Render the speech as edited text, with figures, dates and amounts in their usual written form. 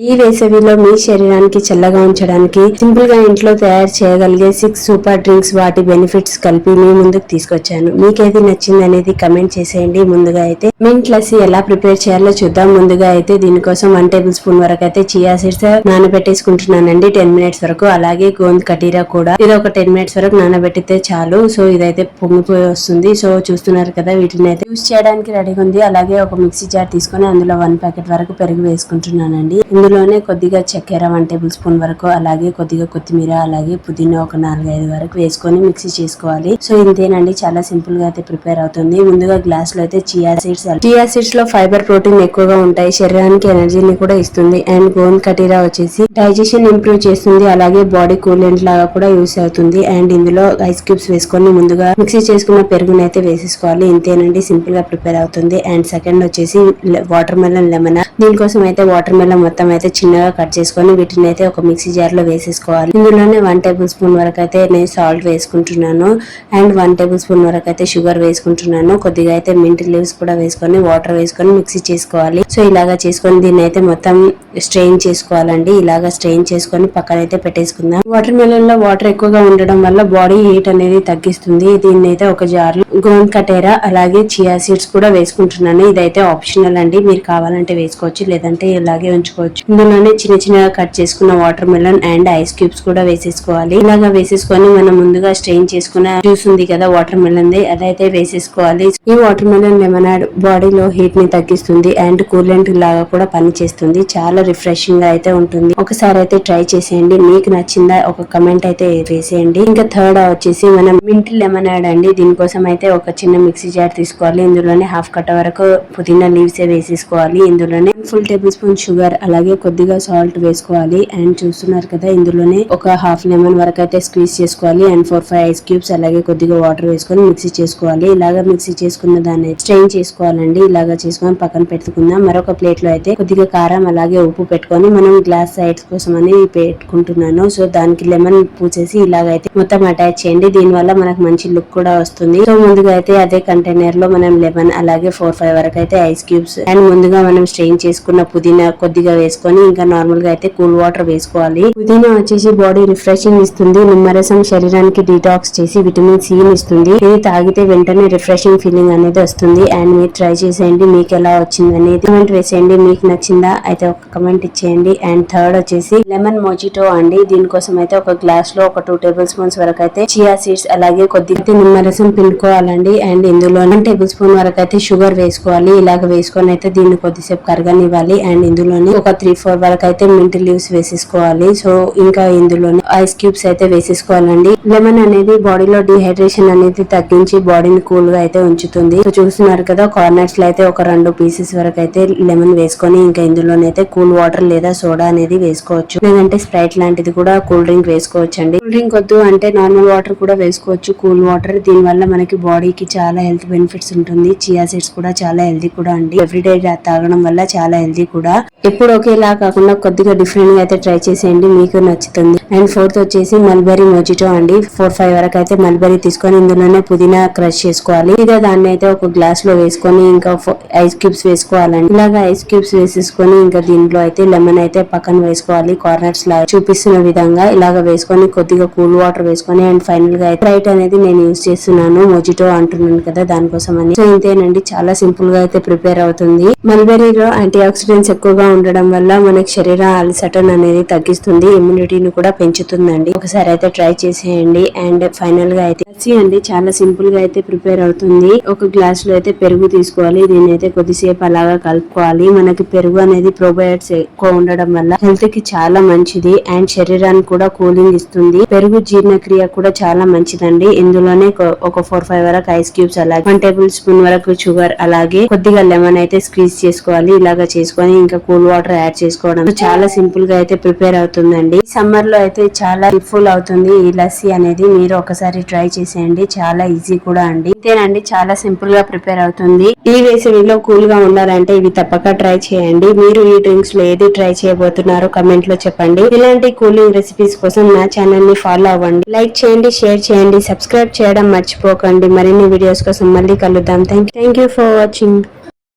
ఈ వేసవిలో మీ శరీరానికి చల్లగా ఉంచడానికి సింపుల్ గా ఇంట్లో తయారు చేయగలిగే 6 సూపర్ డ్రింక్స్ వాటి బెనిఫిట్స్ కలిపి మీ ముందుకు తీసుకొచ్చాను. మీకేది నచ్చింది అనేది కమెంట్ చేసేయండి. ముందుగా అయితే మింట్ లస్సీ ఎలా ప్రిపేర్ చేయాలో చూద్దాం. ముందుగా అయితే దీనికోసం 1 టేబుల్ స్పూన్ వరకు అయితే చియా సీడ్స్ నానబెట్టేసుకుంటున్నానండి 10 మినిట్స్ వరకు. అలాగే గోంద్ కటీరా కూడా ఇది ఒక 10 మినిట్స్ వరకు నానబెట్టితే చాలు. సో ఇదైతే పొంగిపోయి వస్తుంది. సో చూస్తున్నారు కదా, వీటిని అయితే యూస్ చేయడానికి రెడీగా ఉంది. అలాగే ఒక మిక్సీ జార్ తీసుకొని అందులో 1 ప్యాకెట్ వరకు పెరుగు వేసుకుంటున్నానండి. ఇందులోనే కొద్దిగా చక్కెర 1 టేబుల్ స్పూన్ వరకు, అలాగే కొద్దిగా కొత్తిమీర, అలాగే పుదీనా ఒక 4-5 వరకు వేసుకొని మిక్సీ చేసుకోవాలి. సో ఇంతేనండి, చాలా సింపుల్ గా అయితే ప్రిపేర్ అవుతుంది. ముందుగా గ్లాస్ లో అయితే చియా సీడ్స్ లో ఫైబర్, ప్రోటీన్ ఎక్కువగా ఉంటాయి. శరీరానికి ఎనర్జీని కూడా ఇస్తుంది. అండ్ గోంద్ కటీరా వచ్చేసి డైజెషన్ ఇంప్రూవ్ చేస్తుంది. అలాగే బాడీ కూలెంట్ లాగా కూడా యూస్ అవుతుంది. అండ్ ఇందులో ఐస్ క్యూబ్స్ వేసుకొని ముందుగా మిక్సీ చేసుకున్న పెరుగుని అయితే వేసేసుకోవాలి. ఇంతేనండి, సింపుల్ గా ప్రిపేర్ అవుతుంది. అండ్ సెకండ్ వచ్చేసి వాటర్ మెలన్ లెమన్. దీనికోసం అయితే వాటర్ మెలన్ మొత్తం అయితే చిన్నగా కట్ చేసుకొని వీటిని అయితే ఒక మిక్సీ జార్ లో వేసేసుకోవాలి. ఇందులోనే 1 టేబుల్ స్పూన్ వరకు అయితే నేను సాల్ట్ వేసుకుంటున్నాను. అండ్ 1 టేబుల్ స్పూన్ వరకు అయితే షుగర్ వేసుకుంటున్నాను. కొద్దిగా అయితే మింట్ లీవ్స్ కూడా వేసుకొని వాటర్ వేసుకొని మిక్సీ చేసుకోవాలి. సో ఇలాగా చేసుకొని దీన్ని అయితే మొత్తం స్ట్రెయిన్ చేసుకోవాలండి. ఇలాగా స్ట్రెయిన్ చేసుకొని పక్కన అయితే పెట్టేసుకుందాం. వాటర్ మెలన్ లో వాటర్ ఎక్కువగా ఉండడం వల్ల బాడీ హీట్ అనేది తగ్గిస్తుంది. దీన్ని అయితే ఒక జార్ లో గోంద్ కటీరా అలాగే చియా సీడ్స్ కూడా వేసుకుంటున్నాను. ఇదైతే ఆప్షనల్ అండి, మీరు కావాలంటే వేసుకోవచ్చు, లేదంటే ఇలాగే ఉంచుకోవచ్చు. ఇందులోనే చిన్న చిన్నగా కట్ చేసుకున్న water melon and ice cubes కూడా వేసేసుకోవాలి. ఇలాగా వేసేసుకొని మనం ముందుగా స్ట్రెయిన్ చేసుకున్న జ్యూస్ ఉంది కదా వాటర్ మెలన్ ది, అదైతే వేసేసుకోవాలి. ఈ వాటర్ మెలన్ లెమనాడ్ బాడీలో హీట్ ని తగ్గిస్తుంది అండ్ కూలెంట్ లాగా కూడా పనిచేస్తుంది. చాలా రిఫ్రెషింగ్ గా అయితే ఉంటుంది. ఒకసారి అయితే ట్రై చేసేయండి. మీకు నచ్చిందా ఒక కమెంట్ అయితే వేసేయండి. ఇంకా థర్డ్ వచ్చేసి మనం మింట్ లెమనాడ్ అండి. దీనికోసం అయితే ఒక చిన్న మిక్సీ జార్ తీసుకోవాలి. ఇందులోనే 1/2 కట్ట వరకు పుదీనా లీవ్స్ వేసేసుకోవాలి. ఇందులోనే ఫుల్ టేబుల్ స్పూన్ షుగర్, అలాగే కొద్దిగా సాల్ట్ వేసుకోవాలి. అండ్ చూస్తున్నారు కదా, ఇందులోనే ఒక హాఫ్ లెమన్ వరకు అయితే స్క్వీజ్ చేసుకోవాలి. అండ్ 4-5 ఐస్ క్యూబ్స్, అలాగే కొద్దిగా వాటర్ వేసుకొని మిక్సీ చేసుకోవాలి. ఇలాగా మిక్సీ చేసుకున్న దాన్ని స్ట్రెయిన్ చేసుకోవాలండి. ఇలాగా చేసుకొని పక్కన పెట్టుకుందాం. మరొక ప్లేట్ లో అయితే కొద్దిగా కారం అలాగే ఉప్పు పెట్టుకొని మనం గ్లాస్ సైడ్స్ కోసం అని పెట్టుకుంటున్నాను. సో దానికి లెమన్ పూసేసి ఇలాగైతే మొత్తం అటాచ్ చేయండి. దీని వల్ల మనకు మంచి లుక్ కూడా వస్తుంది. సో ముందుగా అయితే అదే కంటైనర్ లో మనం లెమన్ అలాగే 4-5 వరకు అయితే ఐస్ క్యూబ్స్ అండ్ ముందుగా మనం స్ట్రెయిన్ చేసుకున్న పుదీనా కొద్దిగా వేసుకొని ఇంకా నార్మల్ గా అయితే కూల్ వాటర్ వేసుకోవాలి. పుదీనా వచ్చేసి బాడీ రిఫ్రెషింగ్ ఇస్తుంది. నిమ్మరసం శరీరానికి డీటాక్స్ చేసి విటమిన్ సి ఇస్తుంది. ఇది తాగితే వెంటనే రిఫ్రెషింగ్ ఫీలింగ్ అనేది వస్తుంది. అండ్ మీరు ట్రై చేసేయండి, మీకు ఎలా వచ్చింది అనేది కమెంట్ వేసేయండి. మీకు నచ్చిందా అయితే ఒక కమెంట్ ఇచ్చేయండి. అండ్ థర్డ్ వచ్చేసి లెమన్ మోజిటో అండి. దీనికోసం అయితే ఒక గ్లాస్ లో ఒక 2 టేబుల్ స్పూన్స్ వరకు అయితే చియా సీడ్స్ అలాగే కొద్దిగా నిమ్మరసం పిండుకోవాలండి. అండ్ ఇందులో 1 టేబుల్ స్పూన్ వరకు అయితే షుగర్ వేసుకోవాలి. ఇలాగ వేసుకొని అయితే దీన్ని కొద్దిసేపు కరగనివ్వాలి. అండ్ ఇందులోనే ఒక 3-4 వరకు అయితే మింట్ లీవ్స్ వేసేసుకోవాలి. సో ఇంకా ఇందులోనే ఐస్ క్యూబ్స్ అయితే వేసేసుకోవాలండి. లెమన్ అనేది బాడీలో డిహైడ్రేషన్ అనేది తగ్గించి బాడీని కూల్ గా అయితే ఉంచుతుంది. సో చూస్తున్నారు కదా, కార్నర్స్ లో అయితే ఒక 2 పీసెస్ వరకు అయితే లెమన్ వేసుకొని ఇంకా ఇందులోనైతే కూల్ వాటర్ లేదా సోడా అనేది వేసుకోవచ్చు, లేదంటే స్ప్రైట్ లాంటిది కూడా కూల్ డ్రింక్ వేసుకోవచ్చు అండి. కూల్ డ్రింక్ వద్దు అంటే నార్మల్ వాటర్ కూడా వేసుకోవచ్చు, కూల్ వాటర్. దీని వల్ల మనకి బాడీకి చాలా హెల్త్ బెనిఫిట్స్ ఉంటుంది. చియా సీడ్స్ కూడా చాలా హెల్తీ కూడా అండి. ఎవ్రీడే తాగడం వల్ల చాలా హెల్తీ కూడా. ఎప్పుడు ఒకేలా కాకుండా కొద్దిగా డిఫరెంట్ గా అయితే ట్రై చేసేయండి, మీకు నచ్చుతుంది. అండ్ ఫోర్త్ వచ్చేసి మల్బెరీ మోజిటో అండి. 4-5 వరకు అయితే మల్బెరీ తీసుకొని ఇందులోనే పుదీనా క్రష్ చేసుకోవాలి. ఇదే దాన్ని అయితే ఒక గ్లాస్ లో వేసుకొని ఇంకా ఐస్ క్యూబ్స్ వేసుకోవాలండి. ఇలాగా ఐస్ క్యూబ్స్ వేసేసుకొని ఇంకా దీంట్లో అయితే లెమన్ అయితే పక్కన వేసుకోవాలి. కార్నర్స్ లా చూపిస్తున్న విధంగా ఇలాగ వేసుకొని కొద్దిగా కూల్ వాటర్ వేసుకొని అండ్ ఫైనల్ గా అయితే స్ప్రైట్ అనేది నేను యూజ్ చేస్తున్నాను. మోజిటో అంటున్నాను కదా, దానికోసం అని. సో ఇంతేనండి, చాలా సింపుల్ గా అయితే ప్రిపేర్ అవుతుంది. మల్బెరీలో యాంటీ ఆక్సిడెంట్స్ ఎక్కువగా ఉండడం వల్ల మనకి శరీర అలసటను అనేది తగ్గిస్తుంది, ఇమ్యూనిటీని కూడా పెంచుతుందండి. ఒకసారి అయితే ట్రై చేసేయండి. అండ్ ఫైనల్ గా అయితే లస్సీ అండి, చాలా సింపుల్ గా అయితే ప్రిపేర్ అవుతుంది. ఒక గ్లాస్ లో అయితే పెరుగు తీసుకోవాలి. దీన్ని అయితే కొద్దిసేపు అలాగా కలుపుకోవాలి. మనకి పెరుగు అనేది ప్రోబయోటిక్స్ ఎక్కువ ఉండడం వల్ల హెల్త్ కి చాలా మంచిది అండ్ శరీరానికి కూడా కూలింగ్ ఇస్తుంది. పెరుగు జీర్ణక్రియ కూడా చాలా మంచిదండి. ఇందులోనే ఒక 4-5 వరకు ఐస్ క్యూబ్స్, అలాగే 1 టేబుల్ స్పూన్ వరకు షుగర్, అలాగే కొద్దిగా లెమన్ అయితే స్క్వీజ్ చేసుకోవాలి. ఇలాగా చేసుకొని ఇంకా కూల్ వాటర్ యాడ్ చేసుకోవడం చాలా సింపుల్ గా అయితే ప్రిపేర్ అవుతుందండి. సమ్మర్ లో అయితే చాలా హెల్ప్ఫుల్ అవుతుంది ఈ లస్సీ అనేది. మీరు ఒకసారి ట్రై చేసేయండి, చాలా ఈజీ కూడా అండి. ఇంతేనండి, చాలా సింపుల్ గా ప్రిపేర్ అవుతుంది. ఈ వేసవిలో కూల్ గా ఉండాలంటే ఇవి తప్పక ట్రై చేయండి. మీరు ఈ డ్రింక్స్ లో ఏది ట్రై చేయబోతున్నారో కమెంట్ లో చెప్పండి. ఇలాంటి కూలింగ్ రెసిపీస్ కోసం నా ఛానల్ ని ఫాలో అవ్వండి, లైక్ చేయండి, షేర్ చేయండి, సబ్స్క్రైబ్ చేయడం మర్చిపోకండి. మరిన్ని వీడియోస్ కోసం మళ్ళీ కలుద్దాం. Thank you for watching.